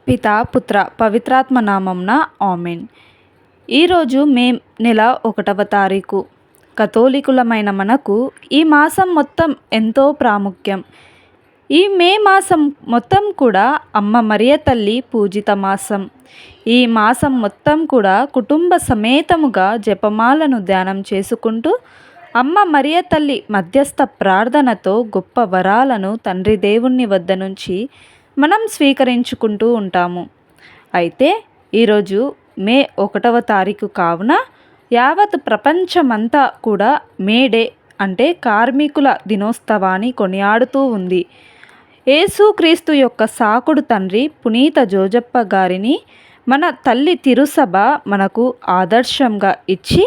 పితా పుత్ర పవిత్రాత్మ నామంన ఆమెన్. ఈరోజు మే నెల 1వ తారీఖు. కథోలికులమైన మనకు ఈ మాసం మొత్తం ఎంతో ప్రాముఖ్యం. ఈ మే మాసం మొత్తం కూడా అమ్మ మరియ తల్లి పూజిత మాసం. ఈ మాసం మొత్తం కూడా కుటుంబ సమేతముగా జపమాలను ధ్యానం చేసుకుంటూ అమ్మ మరియ తల్లి మధ్యస్థ ప్రార్థనతో గొప్ప వరాలను తండ్రి దేవుని వద్ద నుంచి మనం స్వీకరించుకుంటూ ఉంటాము. అయితే ఈరోజు మే 1వ తారీఖు కావున యావత్ ప్రపంచమంతా కూడా మే డే అంటే కార్మికుల దినోత్సవాన్ని కొనియాడుతూ ఉంది. యేసుక్రీస్తు యొక్క సాకుడు తండ్రి పునీత జోజప్ప గారిని మన తల్లి తిరుసభ మనకు ఆదర్శంగా ఇచ్చి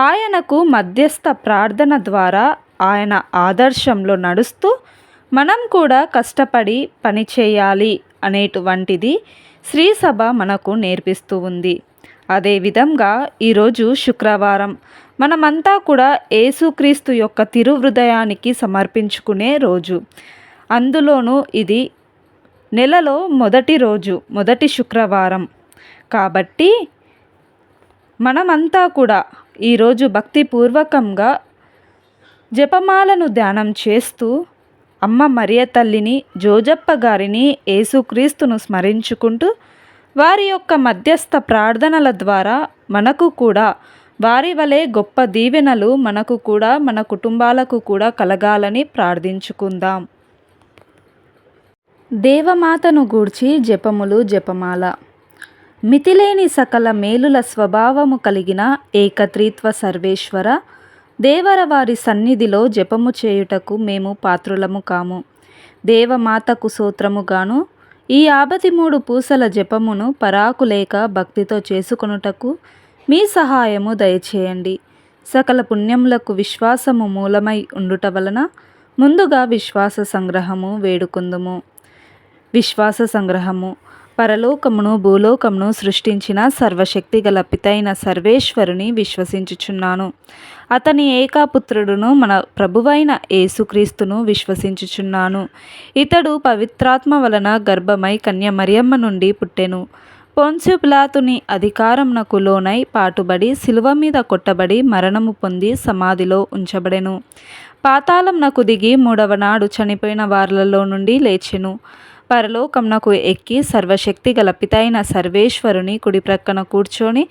ఆయనకు మధ్యస్థ ప్రార్థన ద్వారా ఆయన ఆదర్శంలో నడుస్తూ మనం కూడా కష్టపడి పని చేయాలి అనేటువంటిది శ్రీసభ మనకు నేర్పిస్తూ ఉంది. అదేవిధంగా ఈరోజు శుక్రవారం మనమంతా కూడా యేసుక్రీస్తు యొక్క తిరుహృదయానికి సమర్పించుకునే రోజు. అందులోనూ ఇది నెలలో మొదటి రోజు, మొదటి శుక్రవారం కాబట్టి మనమంతా కూడా ఈరోజు భక్తిపూర్వకంగా జపమాలను ధ్యానం చేస్తూ అమ్మ మరియ తల్లిని, జోజప్ప గారిని, యేసుక్రీస్తును స్మరించుకుంటూ వారి యొక్క మధ్యస్థ ప్రార్థనల ద్వారా మనకు కూడా వారి వలె గొప్ప దీవెనలు మనకు కూడా మన కుటుంబాలకు కూడా కలగాలని ప్రార్థించుకుందాం. దేవమాతను గూర్చి జపములు జపమాల. మితిలేని సకల మేలుల స్వభావము కలిగిన ఏకత్రిత్వ సర్వేశ్వర దేవర వారి సన్నిధిలో జపము చేయుటకు మేము పాత్రులము కాము. దేవమాతకు స్తోత్రముగాను ఈ 53 పూసల జపమును పరాకులేక భక్తితో చేసుకొనుటకు మీ సహాయము దయచేయండి. సకల పుణ్యములకు విశ్వాసము మూలమై ఉండుట వలన ముందుగా విశ్వాస సంగ్రహము వేడుకుందుము. విశ్వాస సంగ్రహము. పరలోకమును భూలోకమును సృష్టించిన సర్వశక్తి గల పితైన సర్వేశ్వరుని విశ్వసించుచున్నాను. అతని ఏకాపుత్రుడును మన ప్రభువైన యేసుక్రీస్తును విశ్వసించుచున్నాను. ఇతడు పవిత్రాత్మ వలన గర్భమై కన్య మరియమ్మ నుండి పుట్టెను. పొన్స్యు పిలాతుని అధికారమునకు లోనై పాటుబడి శిలువ మీద కొట్టబడి మరణము పొంది సమాధిలో ఉంచబడెను. పాతాళమునకు దిగి 3వ నాడు చనిపోయిన వారిలో నుండి లేచెను. పరలోకమునకు ఎక్కి సర్వశక్తి గల పితైన సర్వేశ్వరుని కుడి ప్రక్కన కూర్చొని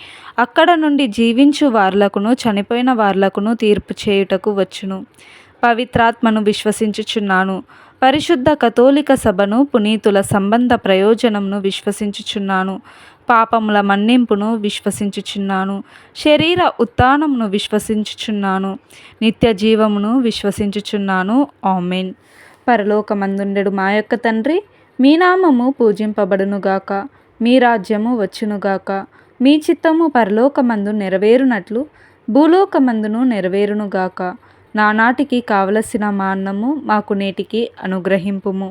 అక్కడ నుండి జీవించు వార్లకును చనిపోయిన వార్లకును తీర్పు చేయుటకు వచ్చును. పవిత్రాత్మను విశ్వసించుచున్నాను. పరిశుద్ధ కథోలిక సభను, పునీతుల సంబంధ ప్రయోజనమును విశ్వసించుచున్నాను. పాపముల మన్నింపును విశ్వసించుచున్నాను. శరీర ఉత్థానమును విశ్వసించుచున్నాను. నిత్య జీవమును విశ్వసించుచున్నాను. ఆమెన్. పరలోకమందుండెడు మా యొక్క తండ్రి, మీ నామము పూజింపబడునుగాక, మీ రాజ్యము వచ్చునుగాక, మీ చిత్తము పరలోకమందు నెరవేరునట్లు భూలోకమందును నెరవేరునుగాక. నానాటికి కావలసిన మా అన్నము మాకు నేటికి అనుగ్రహింపుము.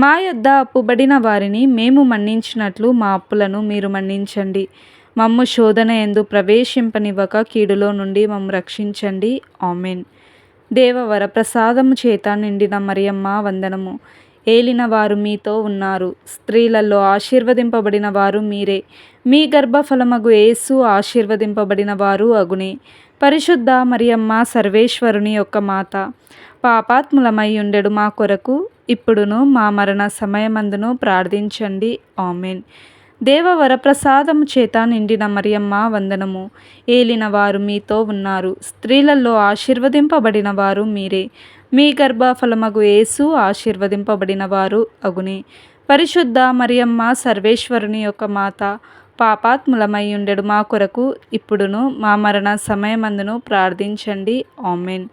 మా యొద్ద అప్పుబడిన వారిని మేము మన్నించినట్లు మా అప్పులను మీరు మన్నించండి. మమ్ము శోధన యందు ప్రవేశింపనివ్వక కీడులో నుండి మమ్ము రక్షించండి. ఆమెన్. దేవ వరప్రసాదము చేత నిండిన మరియమ్మ వందనము. ఏలిన వారు మీతో ఉన్నారు. స్త్రీలలో ఆశీర్వదింపబడిన వారు మీరే. మీ గర్భఫలమగు యేసు ఆశీర్వదింపబడిన వారు అగునే. పరిశుద్ధ మరియమ్మ సర్వేశ్వరుని యొక్క మాత, పాపాత్ములమై ఉండెడు మా కొరకు ఇప్పుడును మా మరణ సమయమందును ప్రార్థించండి. ఆమెన్. దేవ వరప్రసాదము చేత నిండిన మరియమ్మ వందనము. ఏలిన వారు మీతో ఉన్నారు. స్త్రీలలో ఆశీర్వదింపబడిన వారు మీరే. మీ గర్భఫలమగు యేసు ఆశీర్వదింపబడిన వారు అగునే. పరిశుద్ధ మరియమ్మ సర్వేశ్వరుని యొక్క మాత, పాపాత్ములమై ఉండెడు మా కొరకు ఇప్పుడును మా మరణ సమయమందును ప్రార్థించండి. ఆమెన్.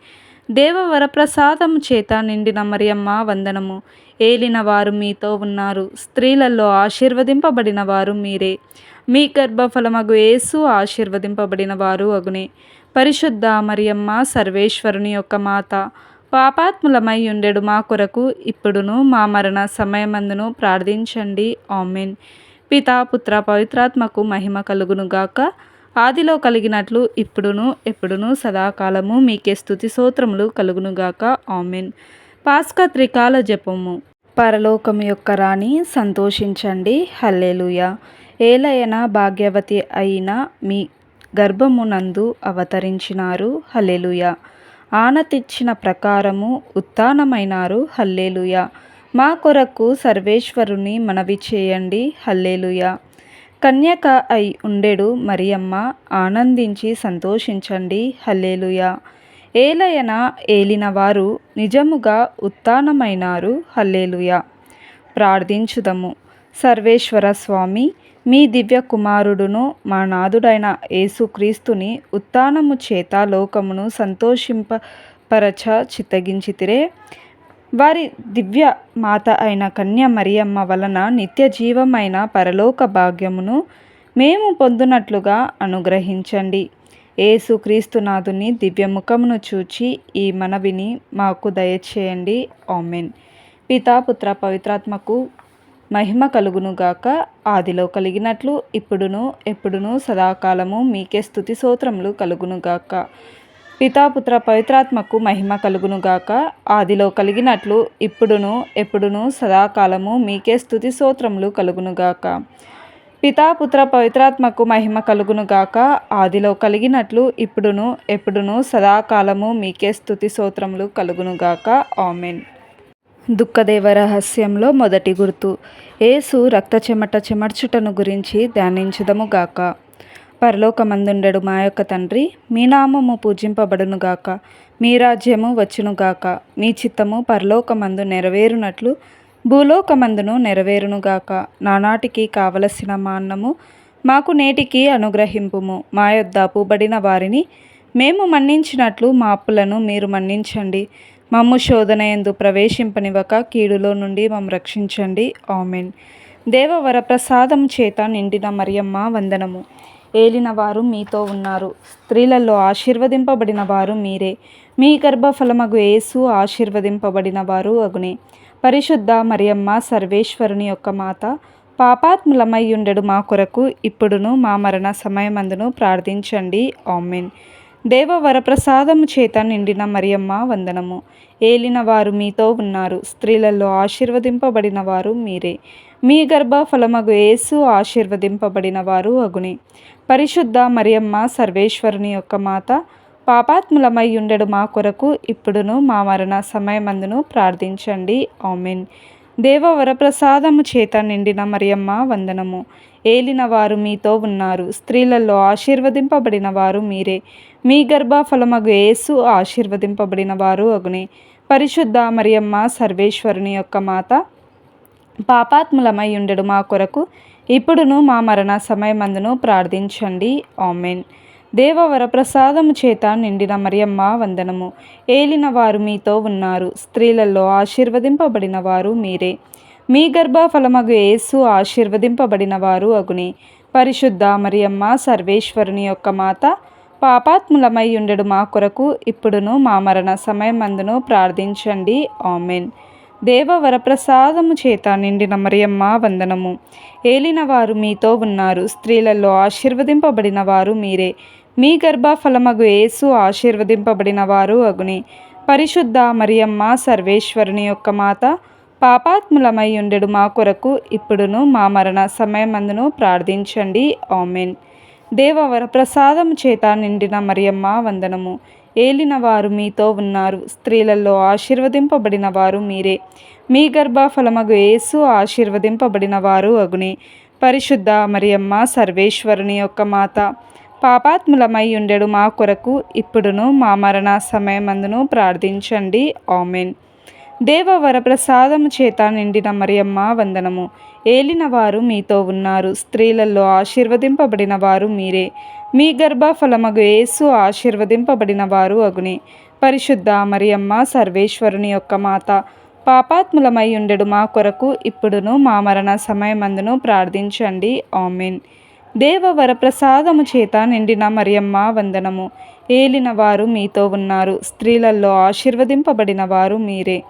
దేవ వరప్రసాదము చేత నిండిన మరియమ్మ వందనము. ఏలిన వారు మీతో ఉన్నారు. స్త్రీలలో ఆశీర్వదింపబడిన వారు మీరే. మీ గర్భఫలమగు యేసు ఆశీర్వదింపబడిన వారు అగునే. పరిశుద్ధ మరియమ్మ సర్వేశ్వరుని యొక్క మాత, పాపాత్ములమై ఉండెడు మా కొరకు ఇప్పుడును మా మరణ సమయమందును ప్రార్థించండి. ఆమెన్. పితా పుత్ర పవిత్రాత్మకు మహిమ కలుగునుగాక. ఆదిలో కలిగినట్లు ఇప్పుడును ఎప్పుడును సదాకాలము మీకే స్తుతి స్తోత్రములు కలుగునుగాక. ఆమెన్. పాస్కా త్రికాల జపము. పరలోకం యొక్క రాణి సంతోషించండి, హల్లెలూయా. ఏలయన భాగ్యవతి అయిన మీ గర్భమునందు అవతరించినారు, హల్లెలూయా. ఆనతిచ్చిన ప్రకారము ఉత్థానమైనారు, హల్లెలూయా. మా కొరకు సర్వేశ్వరుని మనవి చేయండి, హల్లెలూయా. కన్యక అయి ఉండెడు మరియమ్మ ఆనందించి సంతోషించండి, హల్లెలూయా. ఏలయన ఏలినవారు నిజముగా ఉత్థానమైనారు, హల్లెలూయా. ప్రార్థించుదము. సర్వేశ్వర స్వామి, మీ దివ్య కుమారుడును మా నాథుడైన యేసుక్రీస్తుని ఉత్థానము చేత లోకమును సంతోషింపపరచ చిత్తగించితిరే. వారి దివ్య మాత అయిన కన్య మరియమ్మ వలన నిత్య జీవమైన పరలోక భాగ్యమును మేము పొందునట్లుగా అనుగ్రహించండి. యేసుక్రీస్తునాథుని దివ్యముఖమును చూచి ఈ మనవిని మాకు దయచేయండి. ఆమెన్. పితా పుత్ర పవిత్రాత్మకు మహిమ కలుగునుగాక. ఆదిలో కలిగినట్లు ఇప్పుడును ఎప్పుడును సదాకాలము మీకే స్తుతి స్తోత్రములు కలుగునుగాక. పితాపుత్ర పవిత్రాత్మకు మహిమ కలుగునుగాక. ఆదిలో కలిగినట్లు ఇప్పుడును ఎప్పుడును సదాకాలము మీకే స్తుతి స్తోత్రములు కలుగునుగాక. పితాపుత్ర పవిత్రాత్మకు మహిమ కలుగునుగాక. ఆదిలో కలిగినట్లు ఇప్పుడును ఎప్పుడును సదాకాలము మీకే స్తుతి స్తోత్రములు కలుగునుగాక. ఆమెన్. దుఃఖదేవ రహస్యంలో మొదటి గుర్తు. యేసు రక్త చెమట చెమర్చుటను గురించి ధ్యానించుదముగాక. పరలోకమందుండెడు మా యొక్క తండ్రి, మీ నామము పూజింపబడునుగాక. మీ రాజ్యము వచ్చునుగాక. మీ చిత్తము పరలోకమందు నెరవేరునట్లు భూలోకమందును నెరవేరునుగాక. నానాటికి కావలసిన మా అన్నము మాకు నేటికి అనుగ్రహింపుము. మా యొద్ద అప్పుబడిన వారిని మేము మన్నించినట్లు మా అప్పులను మీరు మన్నించండి. మమ్ము శోధనయందు ప్రవేశింపనివ్వక కీడులో నుండి మమ్ము రక్షించండి. ఆమెన్. దేవవర ప్రసాదం చేత నిండిన మరియమ్మ వందనము. ఏలినవారు మీతో ఉన్నారు, స్త్రీలలో ఆశీర్వదింపబడిన వారు మీరే. మీ గర్భఫలమగు యేసు ఆశీర్వదింపబడిన వారు అగునే. పరిశుద్ధ మరియమ్మ సర్వేశ్వరుని యొక్క మాత, పాపాత్ములమయ్యుండెడు మా కొరకు ఇప్పుడును మా మరణ సమయమందును ప్రార్థించండి. ఆమెన్. దేవవర ప్రసాదము చేత నిండిన మరియమ్మ వందనము. ఏలినవారు మీతో ఉన్నారు, స్త్రీలలో ఆశీర్వదింపబడిన వారు మీరే. మీ గర్భఫలమగు యేసు ఆశీర్వదింపబడిన వారు అగునే. పరిశుద్ధ మరియమ్మ సర్వేశ్వరుని యొక్క మాత, పాపాత్ములమై ఉండెడు మా కొరకు ఇప్పుడును మా మరణ సమయమందును ప్రార్థించండి. ఆమెన్. దేవవర ప్రసాదము చేత నిండిన మరియమ్మ వందనము. ఏలినవారు మీతో ఉన్నారు, స్త్రీలలో ఆశీర్వదింపబడిన వారు మీరే. మీ గర్భఫలమగు యేసు ఆశీర్వదింపబడిన వారు అగునే. పరిశుద్ధ మరియమ్మ సర్వేశ్వరుని యొక్క మాత, పాపాత్ములమై ఉండెడు మా కొరకు ఇప్పుడును మా మరణ సమయమందును ప్రార్థించండి. ఆమెన్. దేవవర ప్రసాదము చేత నిండిన మరియమ్మ వందనము. ఏలినవారు మీతో ఉన్నారు, స్త్రీలలో ఆశీర్వదింపబడిన వారు మీరే. మీ గర్భఫలమగు యేసు ఆశీర్వదింపబడిన వారు అగునే. పరిశుద్ధ మరియమ్మ సర్వేశ్వరుని యొక్క మాత, పాపాత్ములమై ఉండెడు మా కొరకు ఇప్పుడును మా మరణ సమయమందును ప్రార్థించండి. ఆమెన్. దేవవర ప్రసాదము చేత నిండిన మరియమ్మ వందనము. ఏలినవారు మీతో ఉన్నారు, స్త్రీలలో ఆశీర్వదింపబడిన వారు మీరే. మీ గర్భఫలమగు యేసు ఆశీర్వదింపబడిన వారు అగునే. పరిశుద్ధ మరియమ్మ సర్వేశ్వరుని యొక్క మాత, పాపాత్ములమై ఉండెడు మా కొరకు ఇప్పుడును మా మరణ సమయమందును ప్రార్థించండి. ఆమెన్. దేవవర ప్రసాదము చేత నిండిన మరియమ్మ వందనము. ఏలినవారు మీతో ఉన్నారు, స్త్రీలలో ఆశీర్వదింపబడిన వారు మీరే. మీ గర్భఫలమగు యేసు ఆశీర్వదింపబడిన వారు అగునే. పరిశుద్ధ మరియమ్మ సర్వేశ్వరుని యొక్క మాత, పాపాత్ములమై ఉండెడు మా కొరకు ఇప్పుడును మా మరణ సమయమందును ప్రార్థించండి. ఆమెన్. దేవవర ప్రసాదము చేత నిండిన మరియమ్మ వందనము. ఏలినవారు మీతో ఉన్నారు, స్త్రీలలో ఆశీర్వదింపబడిన వారు మీరే. మీ గర్భఫలమగు యేసు ఆశీర్వదింపబడిన వారు అగునే. పరిశుద్ధ మరియమ్మ సర్వేశ్వరుని యొక్క మాత, పాపాత్ములమై ఉండెడు మా కొరకు ఇప్పుడును మా మరణ సమయమందును ప్రార్థించండి. ఆమెన్. దేవవర ప్రసాదము చేత నిండిన మరియమ్మ వందనము. ఏలినవారు మీతో ఉన్నారు, స్త్రీలలో ఆశీర్వదింపబడిన వారు మీరే.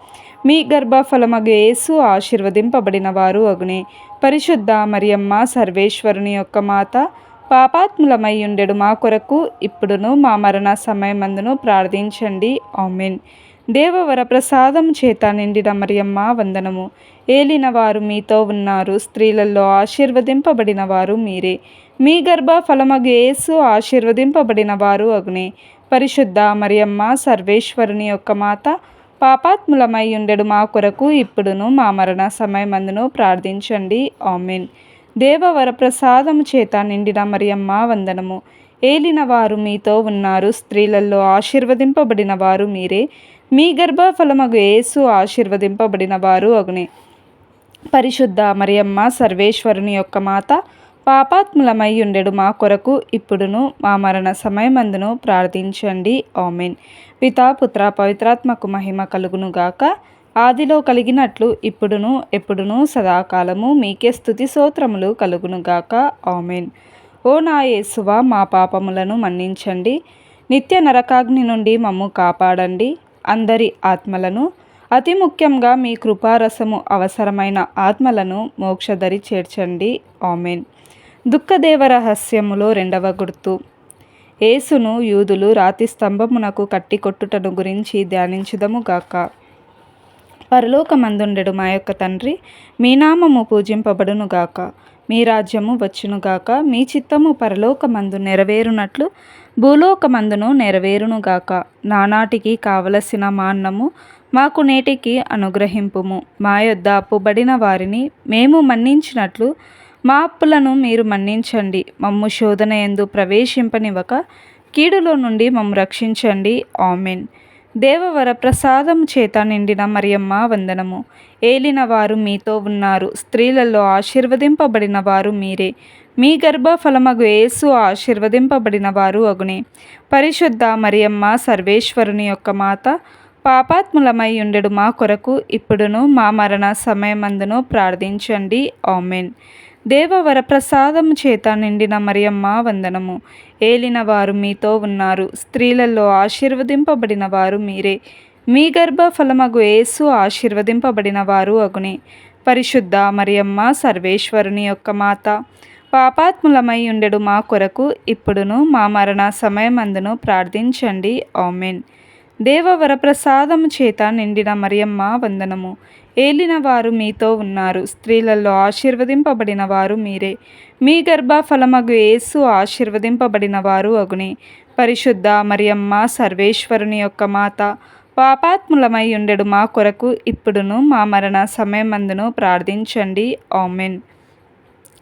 మీ గర్భఫలమగు యేసు ఆశీర్వదింపబడిన వారు అగునే. పరిశుద్ధ మరియమ్మ సర్వేశ్వరుని యొక్క మాత, పాపాత్ములమై ఉండెడు మా కొరకు ఇప్పుడును మా మరణ సమయమందును ప్రార్థించండి. ఆమెన్. దేవవర ప్రసాదము చేత నిండిన మరియమ్మ వందనము. ఏలిన వారు మీతో ఉన్నారు, స్త్రీలలో ఆశీర్వదింపబడిన వారు మీరే. మీ గర్భ ఫలమగు యేసు ఆశీర్వదింపబడిన వారు అగునే. పరిశుద్ధ మరియమ్మ సర్వేశ్వరుని యొక్క మాత, పాపాత్ములమై ఉండెడు మా కొరకు ఇప్పుడును మా మరణ సమయమందును ప్రార్థించండి. ఆమెన్. దేవవర ప్రసాదము చేత నిండిన మరియమ్మ వందనము. ఏలిన వారు మీతో ఉన్నారు, స్త్రీలలో ఆశీర్వదింపబడిన వారు మీరే. మీ గర్భఫలమగు యేసు ఆశీర్వదింపబడిన వారు అగునే. పరిశుద్ధ మరియమ్మ సర్వేశ్వరుని యొక్క మాత, పాపాత్ములమై ఉండెడు మా కొరకు ఇప్పుడును మా మరణ సమయమందును ప్రార్థించండి. ఆమెన్. పితా పుత్ర పవిత్రాత్మకు మహిమ కలుగునుగాక. ఆదిలో కలిగినట్లు ఇప్పుడును ఎప్పుడును సదాకాలము మీకే స్తుతి స్తోత్రములు కలుగునుగాక. ఆమెన్. ఓ నా యేసువా, మా పాపములను మన్నించండి, నిత్య నరకాగ్ని నుండి మమ్ము కాపాడండి. అందరి ఆత్మలను, అతి ముఖ్యంగా మీ కృపారసము అవసరమైన ఆత్మలను మోక్షదరి చేర్చండి. ఆమెన్. దుఃఖదేవ రహస్యములో రెండవ గుర్తు. యేసును యూదులు రాతి స్తంభమునకు కట్టి కొట్టుటను గురించి ధ్యానించుదముగాక. పరలోకమందుండెడు మా యొక్క తండ్రి, మీ నామము పూజింపబడునుగాక. మీ రాజ్యము వచ్చునుగాక. మీ చిత్తము పరలోకమందు నెరవేరునట్లు భూలోకమందును నెరవేరునుగాక. నానాటికి కావలసిన మా అన్నము మాకు నేటికి అనుగ్రహింపుము. మా యొద్ద అప్పుబడిన వారిని మేము మన్నించినట్లు మా అప్పులను మీరు మన్నించండి. మమ్ము శోధన యందు ప్రవేశింపనివ్వక కీడులో నుండి మమ్ము రక్షించండి. ఆమెన్. దేవవర ప్రసాదం చేత నిండిన మరియమ్మ వందనము. ఏలిన వారు మీతో ఉన్నారు, స్త్రీలలో ఆశీర్వదింపబడిన వారు మీరే. మీ గర్భఫలమగు యేసు ఆశీర్వదింపబడిన వారు అగునే. పరిశుద్ధ మరియమ్మ సర్వేశ్వరుని యొక్క మాత, పాపాత్ములమై ఉండెడు మా కొరకు ఇప్పుడును మా మరణ సమయమందును ప్రార్థించండి. ఆమెన్. దేవవర ప్రసాదము చేత నిండిన మరియమ్మ వందనము. ఏలిన వారు మీతో ఉన్నారు, స్త్రీలలో ఆశీర్వదింపబడిన వారు మీరే. మీ గర్భఫలమగు యేసు ఆశీర్వదింపబడిన వారు అగునే. పరిశుద్ధ మరియమ్మ సర్వేశ్వరుని యొక్క మాత, పాపాత్ములమై ఉండెడు మా కొరకు ఇప్పుడును మా మరణ సమయమందును ప్రార్థించండి. ఆమెన్. దేవవర ప్రసాదము చేత నిండిన మరియమ్మ వందనము. ఏలిన వారు మీతో ఉన్నారు, స్త్రీలలో ఆశీర్వదింపబడిన వారు మీరే. మీ గర్భఫలమగు యేసు ఆశీర్వదింపబడిన వారు అగునే. పరిశుద్ధ మరియమ్మ సర్వేశ్వరుని యొక్క మాత, పాపాత్ములమై ఉండెడు మా కొరకు ఇప్పుడును మా మరణ సమయమందును ప్రార్థించండి. ఆమెన్.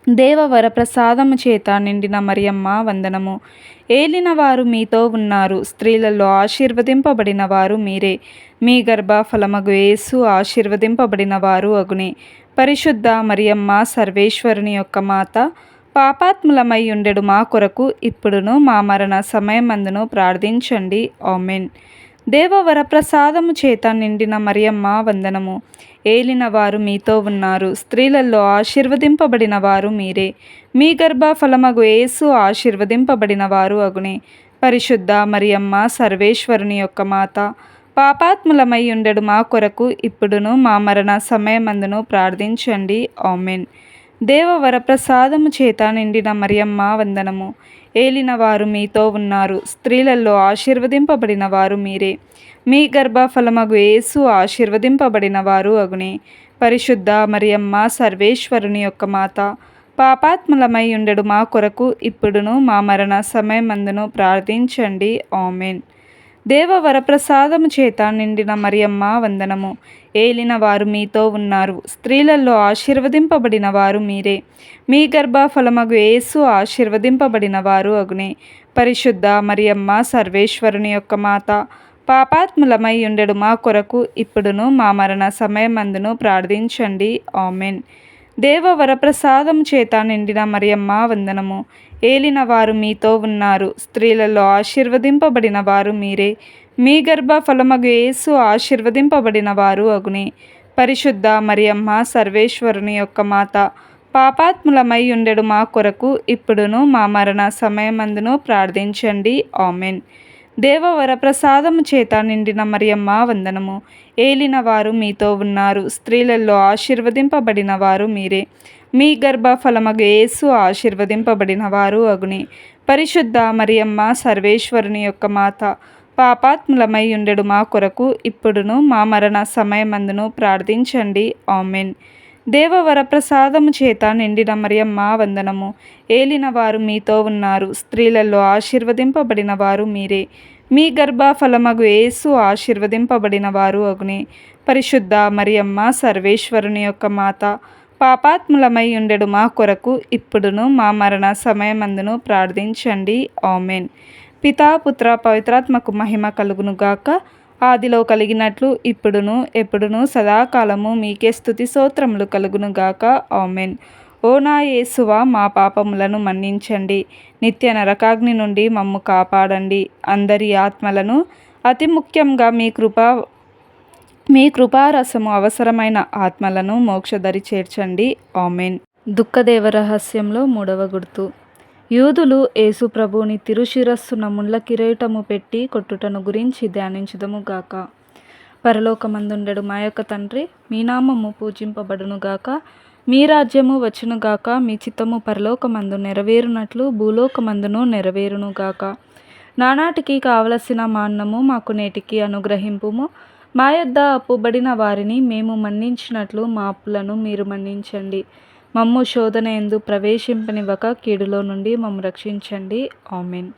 దేవవర ప్రసాదము చేత నిండిన మరియమ్మ వందనము. ఏలిన వారు మీతో ఉన్నారు, స్త్రీలలో ఆశీర్వదింపబడిన వారు మీరే. మీ గర్భఫలమగు యేసు ఆశీర్వదింపబడిన వారు అగునే. పరిశుద్ధ మరియమ్మ సర్వేశ్వరుని యొక్క మాత, పాపాత్ములమై ఉండెడు మా కొరకు ఇప్పుడును మా మరణ సమయమందును ప్రార్థించండి. ఆమెన్. దేవవర ప్రసాదము చేత నిండిన మరియమ్మ వందనము. ఏలిన వారు మీతో ఉన్నారు, స్త్రీలలో ఆశీర్వదింపబడిన వారు మీరే. మీ గర్భఫలమగు యేసు ఆశీర్వదింపబడిన వారు అగునే. పరిశుద్ధ మరియమ్మ సర్వేశ్వరుని యొక్క మాత, పాపాత్ములమై ఉండెడు మా కొరకు ఇప్పుడును మా మరణ సమయమందును ప్రార్థించండి. ఆమెన్. దేవవర ప్రసాదము చేత నిండిన మరియమ్మ వందనము. ఏలిన వారు మీతో ఉన్నారు, స్త్రీలలో ఆశీర్వదింపబడిన వారు మీరే. మీ గర్భఫలమగు యేసు ఆశీర్వదింపబడిన వారు అగునే. పరిశుద్ధ మరియమ్మ సర్వేశ్వరుని యొక్క మాత, పాపాత్ములమై ఉండెడు మా కొరకు ఇప్పుడును మా మరణ సమయమందును ప్రార్థించండి. ఆమెన్. దేవవర ప్రసాదము చేత నిండిన మరియమ్మ వందనము. ఏలిన వారు మీతో ఉన్నారు, స్త్రీలలో ఆశీర్వదింపబడిన వారు మీరే. మీ గర్భఫలమగు యేసు ఆశీర్వదింపబడిన వారు అగునే. పరిశుద్ధ మరియమ్మ సర్వేశ్వరుని యొక్క మాత, పాపాత్ములమై ఉండెడు మా కొరకు ఇప్పుడును మా మరణ సమయమందును ప్రార్థించండి. ఆమెన్. దేవవర ప్రసాదం చేత నిండిన మరియమ్మ వందనము. ఏలిన వారు మీతో ఉన్నారు, స్త్రీలలో ఆశీర్వదింపబడిన వారు మీరే. మీ గర్భఫలమగు యేసు ఆశీర్వదింపబడిన వారు అగునే. పరిశుద్ధ మరియమ్మ సర్వేశ్వరుని యొక్క మాత, పాపాత్ములమై ఉండెడు మా కొరకు ఇప్పుడును మా మరణ సమయమందును ప్రార్థించండి. ఆమెన్. దేవవర ప్రసాదము చేత నిండిన మరియమ్మ వందనము. ఏలిన వారు మీతో ఉన్నారు, స్త్రీలలో ఆశీర్వదింపబడిన వారు మీరే. మీ గర్భఫలమగు యేసు ఆశీర్వదింపబడిన వారు అగునే. పరిశుద్ధ మరియమ్మ సర్వేశ్వరుని యొక్క మాత, పాపాత్ములమై ఉండెడు మా కొరకు ఇప్పుడును మా మరణ సమయమందును ప్రార్థించండి. ఆమెన్. దేవవరప్రసాదము చేత నిండిన మరియమ్మ వందనము. ఏలిన వారు మీతో ఉన్నారు, స్త్రీలలో ఆశీర్వదింపబడిన వారు మీరే. మీ గర్భఫలమగు యేసు ఆశీర్వదింపబడిన వారు అగునే. పరిశుద్ధ మరియమ్మ సర్వేశ్వరుని యొక్క మాత, పాపాత్ములమై ఉండెడు మా కొరకు ఇప్పుడును మా మరణ సమయమందును ప్రార్థించండి. ఆమెన్. పితా పుత్ర పవిత్రాత్మకు మహిమ కలుగునుగాక. ఆదిలో కలిగినట్లు ఇప్పుడును ఎప్పుడును సదాకాలము మీకే స్తుతి స్తోత్రములు కలుగునుగాక. ఆమెన్. ఓ నా యేసువా, మా పాపములను మన్నించండి, నిత్య నరకాగ్ని నుండి మమ్ము కాపాడండి. అందరి ఆత్మలను, అతి ముఖ్యంగా మీ కృపారసము అవసరమైన ఆత్మలను మోక్షదరి చేర్చండి. ఆమెన్. దుఃఖదేవ రహస్యంలో 3వ గుర్తు. యూదులు యేసు ప్రభువుని తిరుశిరస్సున ముళ్ళ కిరీటము పెట్టి కొట్టుటను గురించి ధ్యానించుదముగాక. పరలోకమందుండెడు మా యొక్క తండ్రి, మీ నామము పూజింపబడునుగాక. మీ రాజ్యము వచ్చునుగాక. మీ చిత్తము పరలోకమందు నెరవేరునట్లు భూలోకమందును నెరవేరునుగాక. నానాటికి కావలసిన మా అన్నము మాకు నేటికి అనుగ్రహింపుము. మా యొద్ద అప్పుబడిన వారిని మేము మన్నించినట్లు మా అప్పులను మీరు మన్నించండి. మమ్ము శోధన యందు ప్రవేశింపనివ్వక కీడులో నుండి మమ్ము రక్షించండి. ఆమెన్.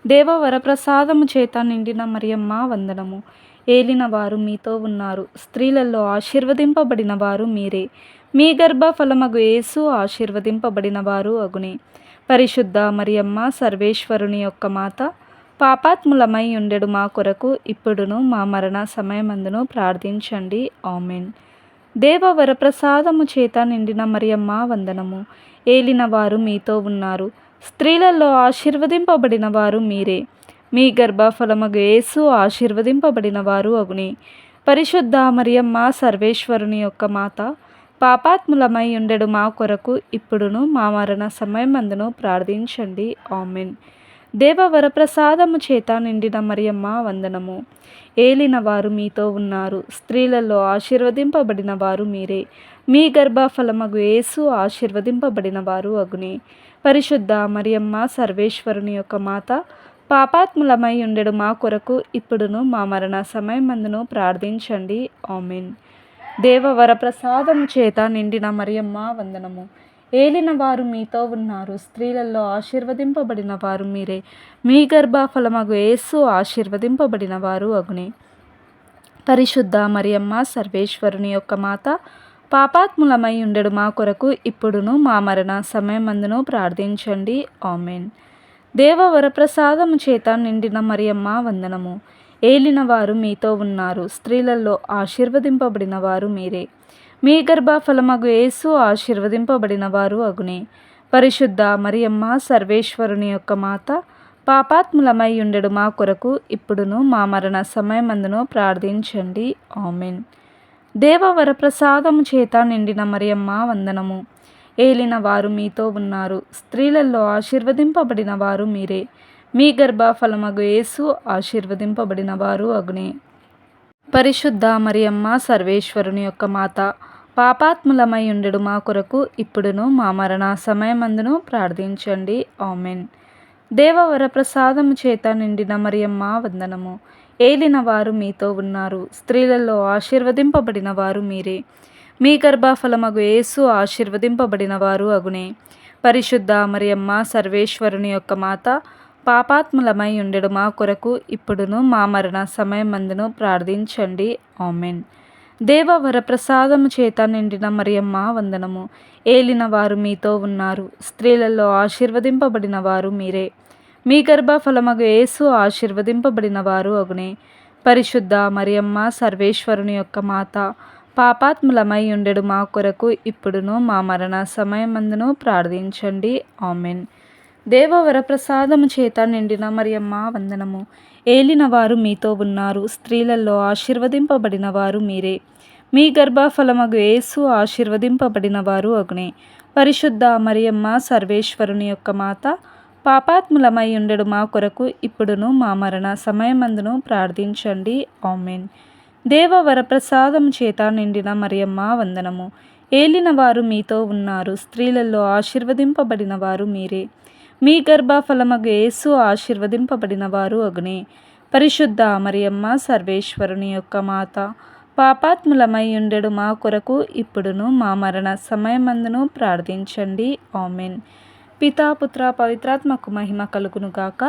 దేవ వరప్రసాదము చేత నిండిన మరియమ్మ వందనము. ఏలిన వారు మీతో ఉన్నారు, స్త్రీలలో ఆశీర్వదింపబడిన వారు మీరే. మీ గర్భఫలమగు యేసు ఆశీర్వదింపబడిన వారు అగునే. పరిశుద్ధ మరియమ్మ సర్వేశ్వరుని యొక్క మాత, పాపాత్ములమై ఉండెడు మా కొరకు ఇప్పుడును మా మరణ సమయమందును ప్రార్థించండి. ఆమెన్. దేవ వరప్రసాదము చేత నిండిన మరియమ్మ వందనము. ఏలిన వారు మీతో ఉన్నారు, స్త్రీలలో ఆశీర్వదింపబడిన వారు మీరే. మీ గర్భఫలమగు యేసు ఆశీర్వదింపబడిన వారు అగునే. పరిశుద్ధ మరియమ్మ సర్వేశ్వరుని యొక్క మాత, పాపాత్ములమై ఉండెడు మా కొరకు ఇప్పుడును మా మరణ సమయమందును ప్రార్థించండి. ఆమెన్. దేవ వరప్రసాదము చేత నిండిన మరియమ్మ వందనము. ఏలిన వారు మీతో ఉన్నారు, స్త్రీలలో ఆశీర్వదింపబడిన వారు మీరే. మీ గర్భఫలమగు యేసు ఆశీర్వదింపబడిన వారు అగునే. పరిశుద్ధ మరియమ్మ సర్వేశ్వరుని యొక్క మాత, పాపాత్ములమై ఉండెడు మా కొరకు ఇప్పుడును మా మరణ సమయమందును ప్రార్థించండి. ఆమెన్. దేవ వరప్రసాదము చేత నిండిన మరియమ్మ వందనము. ఏలిన వారు మీతో ఉన్నారు, స్త్రీలలో ఆశీర్వదింపబడిన వారు మీరే. మీ గర్భఫలమగు యేసు ఆశీర్వదింపబడిన వారు అగునే. పరిశుద్ధ మరియమ్మ సర్వేశ్వరుని యొక్క మాత, పాపాత్ములమై ఉండెడు మా కొరకు ఇప్పుడును మా మరణ సమయమందును ప్రార్థించండి. ఆమెన్. దేవ వరప్రసాదము చేత నిండిన మరియమ్మ వందనము. ఏలిన వారు మీతో ఉన్నారు, స్త్రీలలో ఆశీర్వదింపబడిన వారు మీరే. మీ గర్భఫలమగు యేసు ఆశీర్వదింపబడిన వారు అగునే. పరిశుద్ధ మరియమ్మ సర్వేశ్వరుని యొక్క మాత, పాపాత్ములమై ఉండెడు మా కొరకు ఇప్పుడును మా మరణ సమయమందును ప్రార్థించండి. ఆమెన్. దేవ వరప్రసాదము చేత నిండిన మరియమ్మ వందనము. ఏలిన వారు మీతో ఉన్నారు, స్త్రీలలో ఆశీర్వదింపబడిన వారు మీరే. మీ గర్భఫలమగు యేసు ఆశీర్వదింపబడిన వారు అగునే. పరిశుద్ధ మరియమ్మ సర్వేశ్వరుని యొక్క మాత, పాపాత్ములమై ఉండెడు మా కొరకు ఇప్పుడును మా మరణ సమయమందును ప్రార్థించండి. ఆమెన్. దేవ వరప్రసాదము చేత నిండిన మరియమ్మ వందనము. ఏలిన వారు మీతో ఉన్నారు, స్త్రీలలో ఆశీర్వదింపబడిన వారు మీరే. మీ గర్భఫలమగు యేసు ఆశీర్వదింపబడిన వారు అగునే. పరిశుద్ధ మరియమ్మ సర్వేశ్వరుని యొక్క మాత, పాపాత్ములమై ఉండెడు మా కొరకు ఇప్పుడును మా మరణ సమయమందును ప్రార్థించండి. ఆమెన్. దేవ వరప్రసాదము చేత నిండిన మరియమ్మ వందనము. ఏలిన వారు మీతో ఉన్నారు, స్త్రీలలో ఆశీర్వదింపబడిన వారు మీరే. మీ గర్భఫలమగు యేసు ఆశీర్వదింపబడిన వారు అగునే. పరిశుద్ధ మరియమ్మ సర్వేశ్వరుని యొక్క మాత, పాపాత్ములమై ఉండెడు మా కొరకు ఇప్పుడును మా మరణ సమయమందును ప్రార్థించండి. ఆమెన్. దేవ వరప్రసాదము చేత నిండిన మరియమ్మ వందనము. ఏలిన వారు మీతో ఉన్నారు, స్త్రీలలో ఆశీర్వదింపబడిన వారు మీరే. మీ గర్భఫలమగు యేసు ఆశీర్వదింపబడిన వారు అగునే. పరిశుద్ధ మరియమ్మ సర్వేశ్వరుని యొక్క మాత, పాపాత్ములమై ఉండెడు మా కొరకు ఇప్పుడును మా మరణ సమయమందును ప్రార్థించండి. ఆమెన్. దేవ వరప్రసాదము చేత నిండిన మరియమ్మ వందనము. ఏలిన వారు మీతో ఉన్నారు, స్త్రీలలో ఆశీర్వదింపబడిన వారు మీరే. మీ గర్భఫలమగు యేసు ఆశీర్వదింపబడిన వారు అగునే. పరిశుద్ధ మరియమ్మ సర్వేశ్వరుని యొక్క మాత, పాపాత్ములమై ఉండెడు మా కొరకు ఇప్పుడును మా మరణ సమయమందును ప్రార్థించండి. ఆమెన్. పితా పుత్ర పవిత్రాత్మకు మహిమ కలుగును గాక.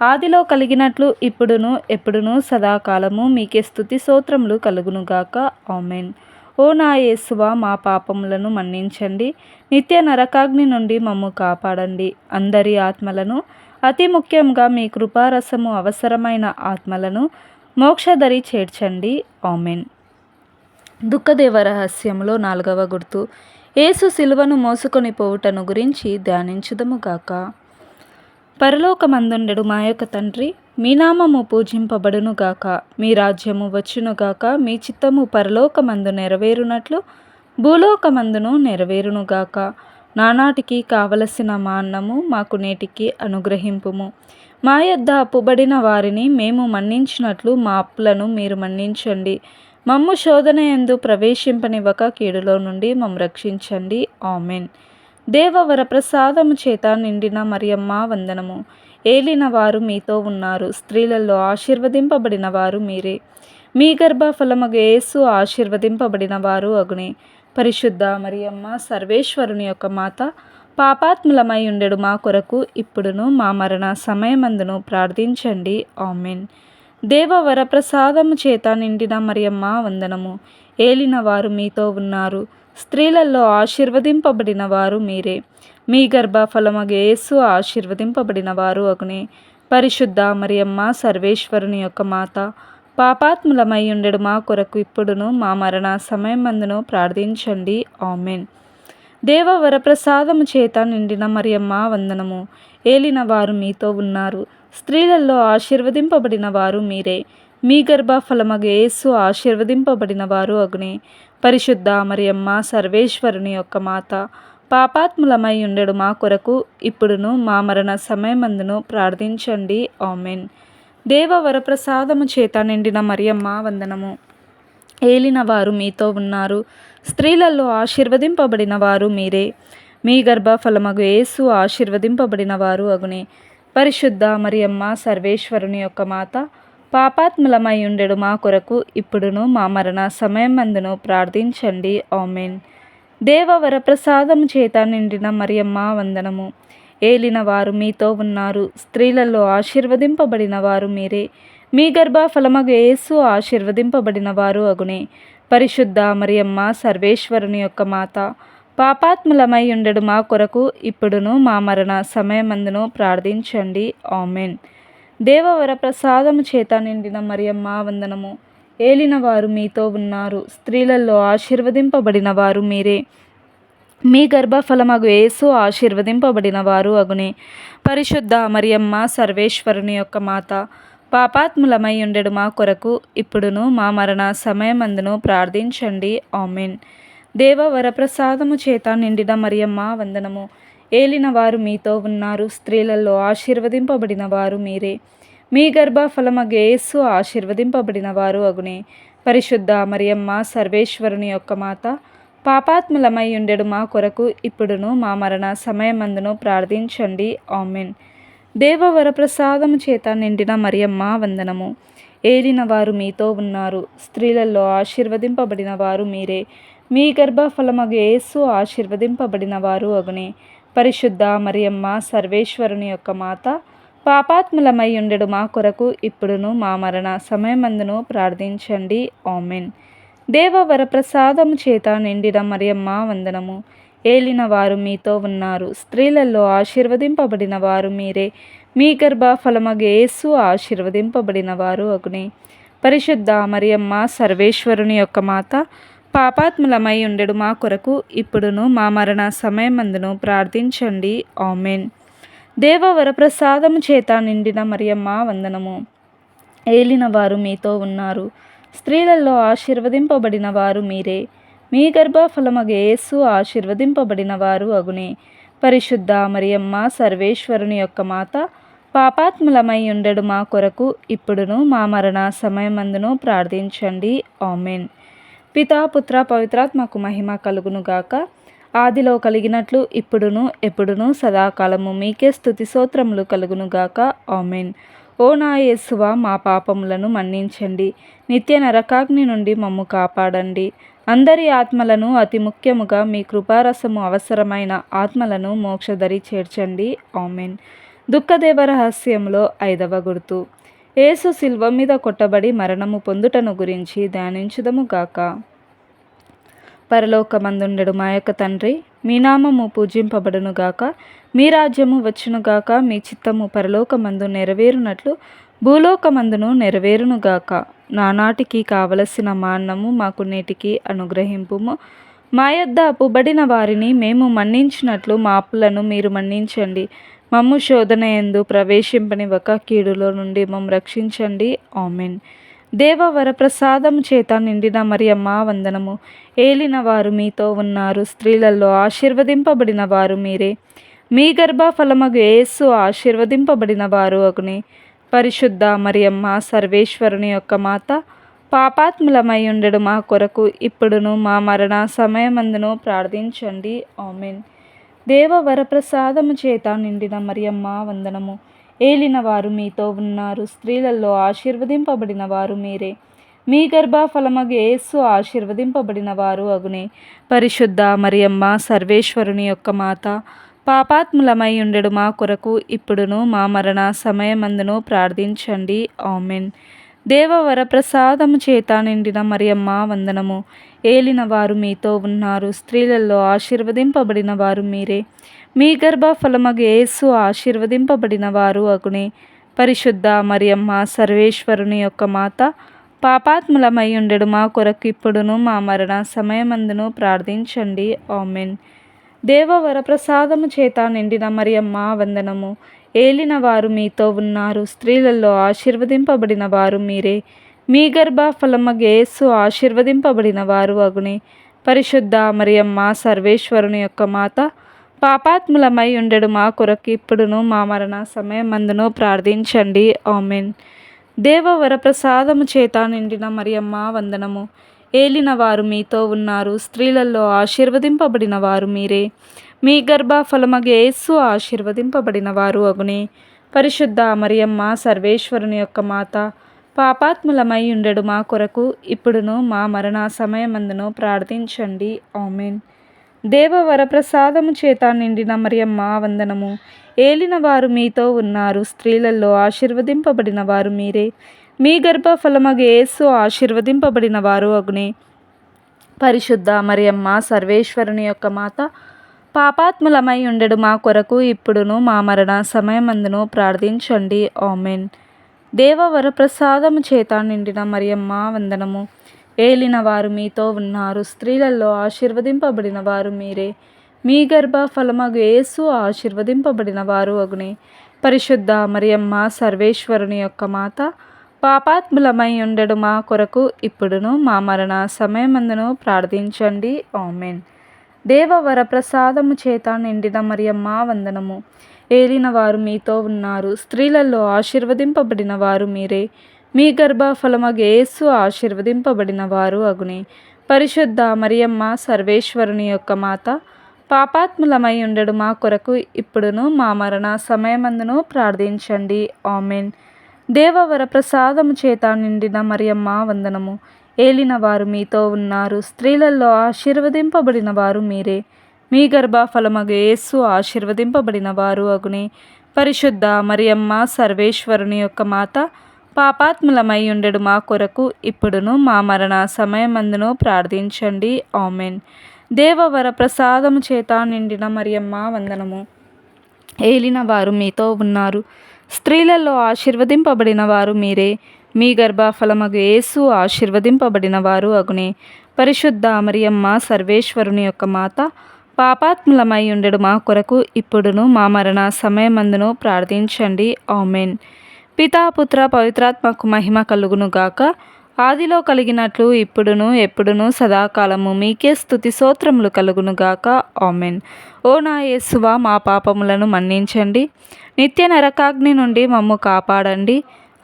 ఆదిలో కలిగినట్లు ఇప్పుడును ఎప్పుడును సదాకాలము మీకే స్తుతి స్తోత్రములు కలుగును గాక. ఆమెన్. ఓ నా యేసువా, మా పాపములను మన్నించండి, నిత్య నరకాగ్ని నుండి మమ్ము కాపాడండి. అందరి ఆత్మలను, అతి ముఖ్యంగా మీ కృపారసము అవసరమైన ఆత్మలను మోక్షదరి చేర్చండి. ఆమెన్. దుఃఖదేవ రహస్యంలో 4వ గుర్తు, యేసు సిలువను మోసుకొని పోవుటను గురించి ధ్యానించుదముగాక. పరలోకమందుండెడు మా యొక్క తండ్రి, మీ నామము పూజింపబడునుగాక, మీ రాజ్యము వచ్చునుగాక, మీ చిత్తము పరలోకమందు నెరవేరునట్లు భూలోకమందును నెరవేరునుగాక. నానాటికి కావలసిన మా అన్నము మాకు నేటికి అనుగ్రహింపుము. మా యొద్ద అప్పుబడిన వారిని మేము మన్నించినట్లు మా అప్పులను మీరు మన్నించండి. మమ్ము శోధనయందు ప్రవేశింపనివ్వక కీడులో నుండి మమ్ము రక్షించండి. ఆమెన్. దేవ వరప్రసాదము చేత నిండిన మరియమ్మ వందనము. ఏలిన వారు మీతో ఉన్నారు, స్త్రీలలో ఆశీర్వదింపబడిన వారు మీరే. మీ గర్భఫలమగు యేసు ఆశీర్వదింపబడిన వారు అగునే. పరిశుద్ధ మరియమ్మ సర్వేశ్వరుని యొక్క మాత, పాపాత్ములమై ఉండెడు మా కొరకు ఇప్పుడును మా మరణ సమయమందును ప్రార్థించండి. ఆమెన్. దేవ వరప్రసాదము చేత నిండిన మరియమ్మ వందనము. ఏలిన వారు మీతో ఉన్నారు, స్త్రీలలో ఆశీర్వదింపబడిన వారు మీరే. మీ గర్భఫలమగు యేసు ఆశీర్వదింపబడిన వారు అగునే. పరిశుద్ధ మరియమ్మ సర్వేశ్వరుని యొక్క మాత, పాపాత్ములమై ఉండెడు మా కొరకు ఇప్పుడును మా మరణ సమయమందును ప్రార్థించండి. ఆమెన్. దేవ వరప్రసాదము చేత నిండిన మరియమ్మ వందనము. ఏలిన వారు మీతో ఉన్నారు, స్త్రీలలో ఆశీర్వదింపబడిన వారు మీరే. మీ గర్భఫలమగు యేసు ఆశీర్వదింపబడిన వారు అగునే. పరిశుద్ధ మరియమ్మ సర్వేశ్వరుని యొక్క మాత, పాపాత్ములమై ఉండెడు మా కొరకు ఇప్పుడును మా మరణ సమయమందును ప్రార్థించండి. ఆమెన్. దేవ వరప్రసాదము చేత నిండిన మరియమ్మ వందనము. ఏలిన వారు మీతో ఉన్నారు, స్త్రీలలో ఆశీర్వదింపబడిన వారు మీరే. మీ గర్భఫలమగు యేసు ఆశీర్వదింపబడిన వారు అగునే. పరిశుద్ధ మరియమ్మ సర్వేశ్వరుని యొక్క మాత, పాపాత్ములమై ఉండెడు మా కొరకు ఇప్పుడును మా మరణ సమయమందును ప్రార్థించండి. ఆమెన్. దేవ వరప్రసాదము చేత నిండిన మరియమ్మ వందనము. ఏలిన వారు మీతో ఉన్నారు, స్త్రీలలో ఆశీర్వదింపబడిన వారు మీరే. మీ గర్భఫలమగు యేసు ఆశీర్వదింపబడిన వారు అగునే. పరిశుద్ధ మరియమ్మ సర్వేశ్వరుని యొక్క మాత, పాపాత్ములమై ఉండెడు మా కొరకు ఇప్పుడును మా మరణ సమయమందును ప్రార్థించండి. ఆమెన్. దేవ వరప్రసాదము చేత నిండిన మరియమ్మ వందనము. ఏలిన వారు మీతో ఉన్నారు, స్త్రీలలో ఆశీర్వదింపబడిన వారు మీరే. మీ గర్భఫలమగు యేసు ఆశీర్వదింపబడిన వారు అగునే. పరిశుద్ధ మరియమ్మ సర్వేశ్వరుని యొక్క మాత, పాపాత్ములమై ఉండెడు మా కొరకు ఇప్పుడును మా మరణ సమయమందును ప్రార్థించండి. ఆమెన్. దేవ వరప్రసాదము చేత నిండిన మరియమ్మ వందనము. ఏలిన వారు మీతో ఉన్నారు, స్త్రీలలో ఆశీర్వదింపబడిన వారు మీరే. మీ గర్భఫలమగు యేసు ఆశీర్వదింపబడిన వారు అగునే. పరిశుద్ధ మరియమ్మ సర్వేశ్వరుని యొక్క మాత, పాపాత్ములమై ఉండెడు మా కొరకు ఇప్పుడును మా మరణ సమయమందును ప్రార్థించండి. ఆమెన్. దేవ వరప్రసాదము చేత నిండిన మరియమ్మ వందనము. ఏలిన వారు మీతో ఉన్నారు, స్త్రీలలో ఆశీర్వదింపబడిన వారు మీరే. మీ గర్భఫలమగు యేసు ఆశీర్వదింపబడిన వారు అగునే. పరిశుద్ధ మరియమ్మ సర్వేశ్వరుని యొక్క మాత, పాపాత్ములమై ఉండెడు మా కొరకు ఇప్పుడును మా మరణ సమయమందును ప్రార్థించండి. ఆమెన్. దేవ వరప్రసాదము చేత నిండిన మరియమ్మ వందనము. ఏలిన వారు మీతో ఉన్నారు, స్త్రీలలో ఆశీర్వదింపబడిన వారు మీరే. మీ గర్భఫలమగు యేసు ఆశీర్వదింపబడిన వారు అగునే. పరిశుద్ధ మరియమ్మ సర్వేశ్వరుని యొక్క మాత, పాపాత్ములమై ఉండెడు మా కొరకు ఇప్పుడును మా మరణ సమయమందును ప్రార్థించండి. ఆమెన్. దేవ వరప్రసాదము చేత నిండిన మరియమ్మ వందనము. ఏలిన వారు మీతో ఉన్నారు, స్త్రీలలో ఆశీర్వదింపబడిన వారు మీరే. మీ గర్భఫలమగు యేసు ఆశీర్వదింపబడిన వారు అగునే. పరిశుద్ధ మరియమ్మ సర్వేశ్వరుని యొక్క మాత, పాపాత్ములమై ఉండెడు మా కొరకు ఇప్పుడును మా మరణ సమయమందును ప్రార్థించండి. ఆమెన్. పితా పుత్ర పవిత్రాత్మకు మహిమ కలుగునుగాక. ఆదిలో కలిగినట్లు ఇప్పుడును ఎప్పుడును సదాకాలము మీకే స్తుతి స్తోత్రములు కలుగునుగాక. ఆమెన్. ఓ నా యేసువా, మా పాపములను మన్నించండి. నిత్య నరకాగ్ని నుండి మమ్ము కాపాడండి. అందరి ఆత్మలను, అతి ముఖ్యముగా మీ కృపారసము అవసరమైన ఆత్మలను మోక్షదరి చేర్చండి. ఆమెన్. దుఃఖదేవ రహస్యంలో 5వ గుర్తు. యేసు శిల్వ మీద కొట్టబడి మరణము పొందుటను గురించి ధ్యానించుదము గాక. పరలోకమందుండెడు మా యొక్క తండ్రి, మీ నామము పూజింపబడునుగాక, మీ రాజ్యము వచ్చునుగాక, మీ చిత్తము పరలోకమందు నెరవేరునట్లు భూలోకమందును నెరవేరునుగాక. నానాటికి కావలసిన మా అన్నము మాకు నేటికి అనుగ్రహింపుము. మా యొద్ద అప్పుబడిన వారిని మేము మన్నించినట్లు మా అప్పులను మీరు మన్నించండి. మమ్ము శోధన యందు ప్రవేశింపనివ్వక కీడులో నుండి మమ్ము రక్షించండి. ఆమెన్. దేవ వరప్రసాదము చేత నిండిన మరియమ్మ వందనము. ఏలిన వారు మీతో ఉన్నారు, స్త్రీలలో ఆశీర్వదింపబడిన వారు మీరే. మీ గర్భఫలమగు యేసు ఆశీర్వదింపబడిన వారు అగునే. పరిశుద్ధ మరియమ్మ సర్వేశ్వరుని యొక్క మాత, పాపాత్ములమై ఉండెడు మా కొరకు ఇప్పుడును మా మరణ సమయమందును ప్రార్థించండి. ఆమెన్. దేవ వరప్రసాదము చేత నిండిన మరియమ్మ వందనము. ఏలిన వారు మీతో ఉన్నారు, స్త్రీలలో ఆశీర్వదింపబడిన వారు మీరే. మీ గర్భఫలమగు యేసు ఆశీర్వదింపబడిన వారు అగునే. పరిశుద్ధ మరియమ్మ సర్వేశ్వరుని యొక్క మాత, పాపాత్ములమై ఉండెడు మా కొరకు ఇప్పుడును మా మరణ సమయమందును ప్రార్థించండి. ఆమెన్. దేవ వరప్రసాదము చేత నిండిన మరియమ్మ వందనము. ఏలిన వారు మీతో ఉన్నారు, స్త్రీలలో ఆశీర్వదింపబడిన వారు మీరే. మీ గర్భఫలమగు యేసు ఆశీర్వదింపబడిన వారు అగునే. పరిశుద్ధ మరియమ్మ సర్వేశ్వరుని యొక్క మాత, పాపాత్ములమై ఉండెడు మా కొరకు ఇప్పుడును మా మరణ సమయమందును ప్రార్థించండి. ఆమెన్. దేవ వరప్రసాదము చేత నిండిన మరియమ్మ వందనము. ఏలిన వారు మీతో ఉన్నారు, స్త్రీలలో ఆశీర్వదింపబడిన వారు మీరే. మీ గర్భఫలమగు యేసు ఆశీర్వదింపబడిన వారు అగునే. పరిశుద్ధ మరియమ్మ సర్వేశ్వరుని యొక్క మాత, పాపాత్ములమై ఉండెడు మా కొరకు ఇప్పుడును మా మరణ సమయమందును ప్రార్థించండి. ఆమెన్. దేవ వరప్రసాదము చేత నిండిన మరియమ్మ వందనము. ఏలిన వారు మీతో ఉన్నారు, స్త్రీలలో ఆశీర్వదింపబడిన వారు మీరే. మీ గర్భఫలమగు యేసు ఆశీర్వదింపబడిన వారు అగునే. పరిశుద్ధ మరియమ్మ సర్వేశ్వరుని యొక్క మాత, పాపాత్ములమై ఉండెడు మా కొరకు ఇప్పుడును మా మరణ సమయమందును ప్రార్థించండి. ఆమెన్. దేవ వరప్రసాదము చేత నిండిన మరియమ్మ వందనము. ఏలిన వారు మీతో ఉన్నారు, స్త్రీలలో ఆశీర్వదింపబడిన వారు మీరే. మీ గర్భఫలమగు యేసు ఆశీర్వదింపబడిన వారు అగునే. పరిశుద్ధ మరియమ్మ సర్వేశ్వరుని యొక్క మాత, పాపాత్ములమై ఉండెడు మా కొరకు ఇప్పుడును మా మరణ సమయమందును ప్రార్థించండి. ఆమెన్. దేవ వరప్రసాదము చేత నిండిన మరియమ్మ వందనము. ఏలిన వారు మీతో ఉన్నారు, స్త్రీలలో ఆశీర్వదింపబడిన వారు మీరే. మీ గర్భఫలమగు యేసు ఆశీర్వదింపబడిన వారు అగునే. పరిశుద్ధ మరియమ్మ సర్వేశ్వరుని యొక్క మాత, పాపాత్ములమై ఉండెడు మా కొరకు ఇప్పుడును మా మరణ సమయమందును ప్రార్థించండి. ఆమెన్. దేవ వరప్రసాదము చేత నిండిన మరియమ్మ వందనము. ఏలిన వారు మీతో ఉన్నారు, స్త్రీలలో ఆశీర్వదింపబడిన వారు మీరే. మీ గర్భఫలమగు యేసు ఆశీర్వదింపబడిన వారు అగునే. పరిశుద్ధ మరియమ్మ సర్వేశ్వరుని యొక్క మాత, పాపాత్ములమై ఉండెడు మా కొరకు ఇప్పుడును మా మరణ సమయమందును ప్రార్థించండి. ఆమెన్. దేవ వరప్రసాదము చేత నిండిన మరియమ్మ వందనము. ఏలిన వారు మీతో ఉన్నారు, స్త్రీలలో ఆశీర్వదింపబడిన వారు మీరే. మీ గర్భఫలమగు యేసు ఆశీర్వదింపబడిన వారు అగునే. పరిశుద్ధ మరియమ్మ సర్వేశ్వరుని యొక్క మాత, పాపాత్ములమై ఉండెడు మా కొరకు ఇప్పుడును మా మరణ సమయమందును ప్రార్థించండి. ఆమెన్. దేవ వరప్రసాదము చేత నిండిన మరియమ్మ వందనము. ఏలిన వారు మీతో ఉన్నారు, స్త్రీలలో ఆశీర్వదింపబడిన వారు మీరే. మీ గర్భఫలమగు యేసు ఆశీర్వదింపబడిన వారు అగునే. పరిశుద్ధ మరియమ్మ సర్వేశ్వరుని యొక్క మాత, పాపాత్ములమై ఉండెడు మా కొరకు ఇప్పుడును మా మరణ సమయమందును ప్రార్థించండి. ఆమెన్. పితా పుత్ర పవిత్రాత్మకు మహిమ కలుగును గాక. ఆదిలో కలిగినట్లు ఇప్పుడును ఎప్పుడును సదాకాలము మీకే స్తుతి స్తోత్రములు కలుగును గాక. ఆమెన్. ఓ నా యేసువా, మా పాపములను మన్నించండి. నిత్య నరకాగ్ని నుండి మమ్ము కాపాడండి.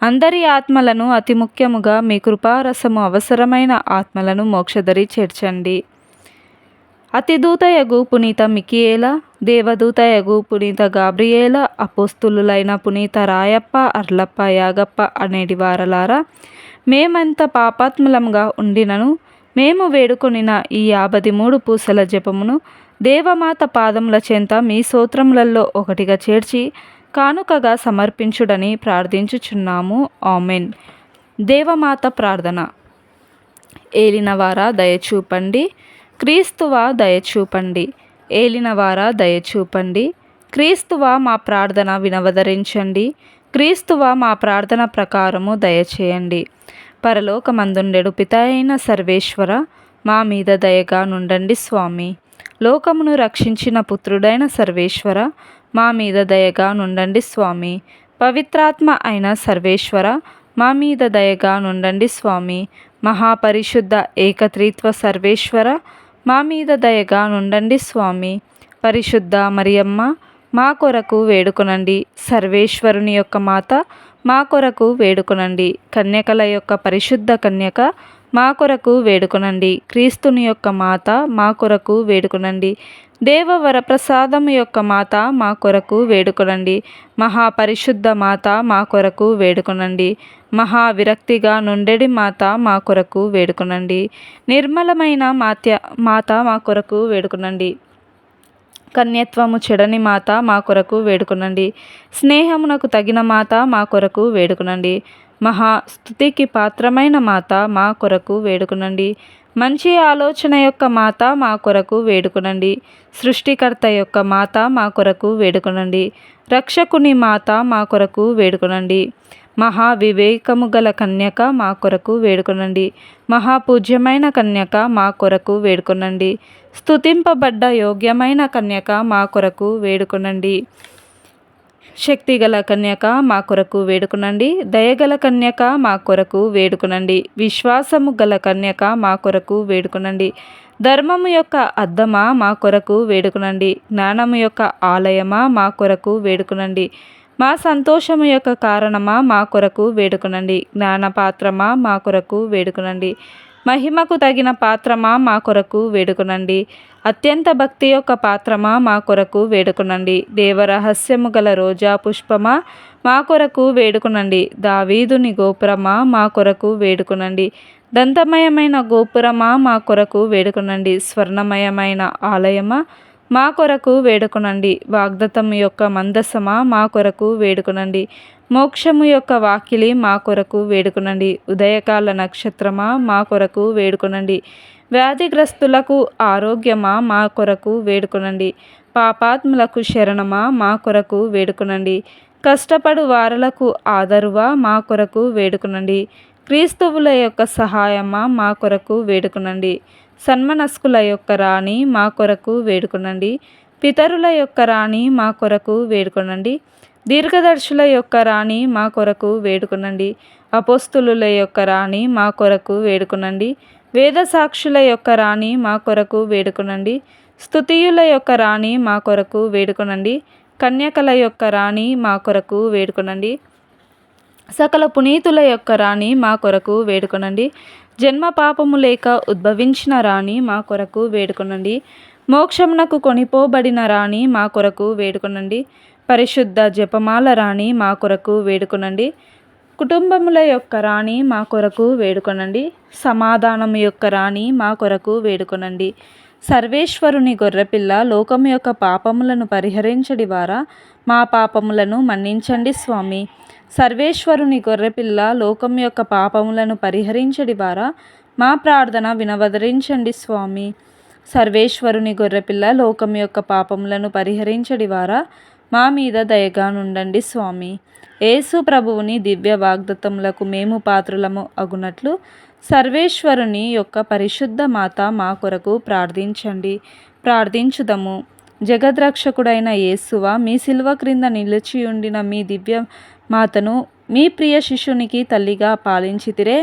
అందరి ఆత్మలను, అతి ముఖ్యముగా మీ కృపారసము అవసరమైన ఆత్మలను మోక్షదరి చేర్చండి. అతిదూతయగు పునీత మికియేల, దేవదూతయగు పునీత గాబ్రియేల, అపోస్తులులైన పునీత రాయప్ప, అర్లప్ప, యాగప్ప అనేటి వారలారా, మేమెంత పాపాత్ములంగా ఉండినను మేము వేడుకొనిన ఈ 53 పూసల జపమును దేవమాత పాదముల చెంత మీ స్తోత్రములలో ఒకటిగా చేర్చి కానుకగా సమర్పించుడని ప్రార్థించుచున్నాము. ఆమెన్. దేవమాత ప్రార్థన. ఏలినవారా దయచూపండి, క్రీస్తువా దయచూపండి, ఏలినవారా దయచూపండి, క్రీస్తువా మా ప్రార్థన వినవదరించండి, క్రీస్తువా మా ప్రార్థన ప్రకారము దయచేయండి. పరలోకమందుండెడు పితా అయిన సర్వేశ్వర, మా మీద దయగా నుండండి స్వామి. లోకమును రక్షించిన పుత్రుడైన సర్వేశ్వర, మా మీద దయగా నుండండి స్వామి. పవిత్రాత్మ అయిన సర్వేశ్వర, మా మీద దయగా నుండండి స్వామి. మహాపరిశుద్ధ ఏకత్రిత్వ సర్వేశ్వర, మా మీద దయగా నుండండి స్వామి. పరిశుద్ధ మరియమ్మ, మా కొరకు వేడుకొనండి. సర్వేశ్వరుని యొక్క మాత, మా కొరకు వేడుకొనండి. కన్యకల యొక్క పరిశుద్ధ కన్యక, మా కొరకు వేడుకొనండి. క్రీస్తుని యొక్క మాత, మా కొరకు వేడుకొనండి. దేవ వరప్రసాదము యొక్క మాత, మా కొరకు వేడుకొనండి. మహాపరిశుద్ధ మాత, మా కొరకు వేడుకొనండి. మహావిరక్తిగా నుండెడి మాత, మా కొరకు వేడుకొనండి. నిర్మలమైన మాత, మా కొరకు వేడుకొనండి. కన్యత్వము చెడని మాత, మా కొరకు వేడుకొనండి. స్నేహమునకు తగిన మాత, మా కొరకు వేడుకొనండి. మహాస్తుతికి పాత్రమైన మాత, మా కొరకు వేడుకొనండి. మంచి ఆలోచన యొక్క మాత, మా కొరకు వేడుకొనండి. సృష్టికర్త యొక్క మాత, మా కొరకు వేడుకొనండి. రక్షకుని మాత, మా కొరకు వేడుకొనండి. మహావివేకము గల కన్యక, మా కొరకు వేడుకొనండి. మహాపూజ్యమైన కన్యక, మా కొరకు వేడుకొనండి. స్తుతింపబడ్డ యోగ్యమైన కన్యక, మా కొరకు వేడుకొనండి. శక్తిగల కన్యక, మా కొరకు వేడుకొనండి. దయగల కన్యక, మా కొరకు వేడుకొనండి. విశ్వాసము గల కన్యక, మా కొరకు వేడుకొనండి. ధర్మము యొక్క అద్దమా, మా కొరకు వేడుకొనండి. జ్ఞానము యొక్క ఆలయమా, మా కొరకు వేడుకొనండి. మా సంతోషము యొక్క కారణమా, మా కొరకు వేడుకొనండి. జ్ఞానపాత్రమా, మా కొరకు వేడుకొనండి. మహిమకు తగిన పాత్రమా, మా కొరకు వేడుకొనండి. అత్యంత భక్తి యొక్క పాత్రమా, మా కొరకు వేడుకొనండి. దేవరహస్యము గల రోజా పుష్పమా, మా కొరకు వేడుకొనండి. దావీదుని గోపురమా, మా కొరకు వేడుకొనండి. దంతమయమైన గోపురమా, మా కొరకు వేడుకొనండి. స్వర్ణమయమైన ఆలయమా, మా కొరకు వేడుకొనండి. వాగ్దత్తము యొక్క మందసమా, మా కొరకు వేడుకొనండి. మోక్షము యొక్క వాకిలి, మా కొరకు వేడుకొనండి. ఉదయకాల నక్షత్రమా, మా కొరకు వేడుకొనండి. వ్యాధిగ్రస్తులకు ఆరోగ్యమా, మా కొరకు వేడుకొనండి. పాపాత్ములకు శరణమా, మా కొరకు వేడుకొనండి. కష్టపడు వారలకు ఆదరువా, మా కొరకు వేడుకొనండి. క్రీస్తువుల యొక్క సహాయమా, మా కొరకు వేడుకొనండి. సన్మనస్కుల యొక్క రాణి, మా కొరకు వేడుకొనండి. పితరుల యొక్క రాణి, మా కొరకు వేడుకొనండి. దీర్ఘదర్శుల యొక్క రాణి, మా కొరకు వేడుకొనండి. అపోస్తులుల యొక్క రాణి, మా కొరకు వేడుకొనండి. వేద సాక్షుల యొక్క రాణి, మా కొరకు వేడుకొనండి. స్తుతియుల యొక్క రాణి, మా కొరకు వేడుకొనండి. కన్యకల యొక్క రాణి, మా కొరకు వేడుకొనండి. సకల పునీతుల యొక్క రాణి, మా కొరకు వేడుకొనండి. జన్మ పాపము లేక ఉద్భవించిన రాణి, మా కొరకు వేడుకొనండి. మోక్షమునకు కొనిపోబడిన రాణి, మా కొరకు వేడుకొనండి. పరిశుద్ధ జపమాల రాణి, మా కొరకు వేడుకొనండి. కుటుంబముల యొక్క రాణి, మా కొరకు వేడుకొనండి. సమాధానము యొక్క రాణి, మా కొరకు వేడుకొనండి. సర్వేశ్వరుని గొర్రెపిల్ల, లోకము యొక్క పాపములను పరిహరించడి వారా, మా పాపములను మన్నించండి స్వామి. సర్వేశ్వరుని గొర్రెపిల్ల, లోకము యొక్క పాపములను పరిహరించడి వారా, మా ప్రార్థన వినవదరించండి స్వామి. సర్వేశ్వరుని గొర్రెపిల్ల, లోకము యొక్క పాపములను పరిహరించడి వారా, మా మీద దయగా నుండండి స్వామి. యేసు ప్రభువుని దివ్య వాగ్దత్తములకు మేము పాత్రులము అగునట్లు సర్వేశ్వరుని యొక్క పరిశుద్ధ మాత మా కొరకు ప్రార్థించుదము. జగద్రక్షకుడైన యేసువా, మీ శిలువ క్రింద నిలిచియుండిన మీ దివ్య మాతను మీ ప్రియ శిష్యునికి తల్లిగా పాలించితిరే.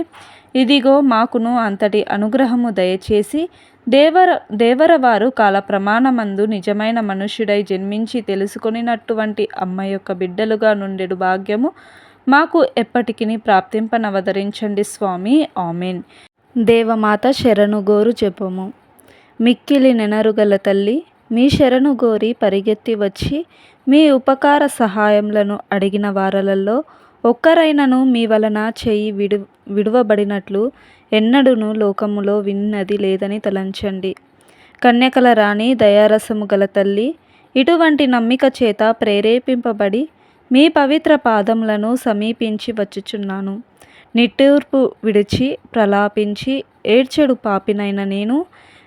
ఇదిగో మాకును అంతటి అనుగ్రహము దయచేసి దేవరవారు కాల ప్రమాణమందు నిజమైన మనుష్యుడై జన్మించి తెలుసుకొనినటువంటి అమ్మ యొక్క బిడ్డలుగా నుండెడు భాగ్యము మాకు ఎప్పటికిని ప్రాప్తింపనవదరించండి స్వామి. ఆమెన్. దేవమాత శరణు గోరు జపము. మిక్కిలి నెనరుగల తల్లి, మీ శరణు గోరి పరిగెత్తి వచ్చి మీ ఉపకార సహాయములను అడిగిన వారలలో ఒక్కరైనను మీ వలన చేయి విడువబడినట్లు ఎన్నడూను లోకములో విన్నది లేదని తలంచండి. కన్యకల రాణి, దయారసము గల తల్లి, ఇటువంటి నమ్మిక చేత ప్రేరేపింపబడి మీ పవిత్ర పాదములను సమీపించి వచ్చుచున్నాను. నిట్టూర్పు విడిచి ప్రలాపించి ఏడ్చెడు పాపినైన నేను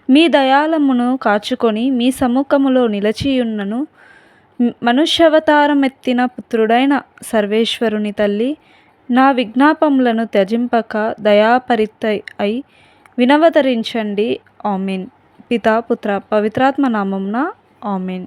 మీ దయాళమును కాచుకొని మీ సముఖములో నిలచియున్నను. మనుష్యవతారమెత్తిన పుత్రుడైన సర్వేశ్వరుని తల్లి, నా విజ్ఞాపములను త్యజింపక దయాపరిత అయి వినవదరించండి. ఆమెన్. పితా పుత్ర పవిత్రాత్మ నామమున ఆమెన్.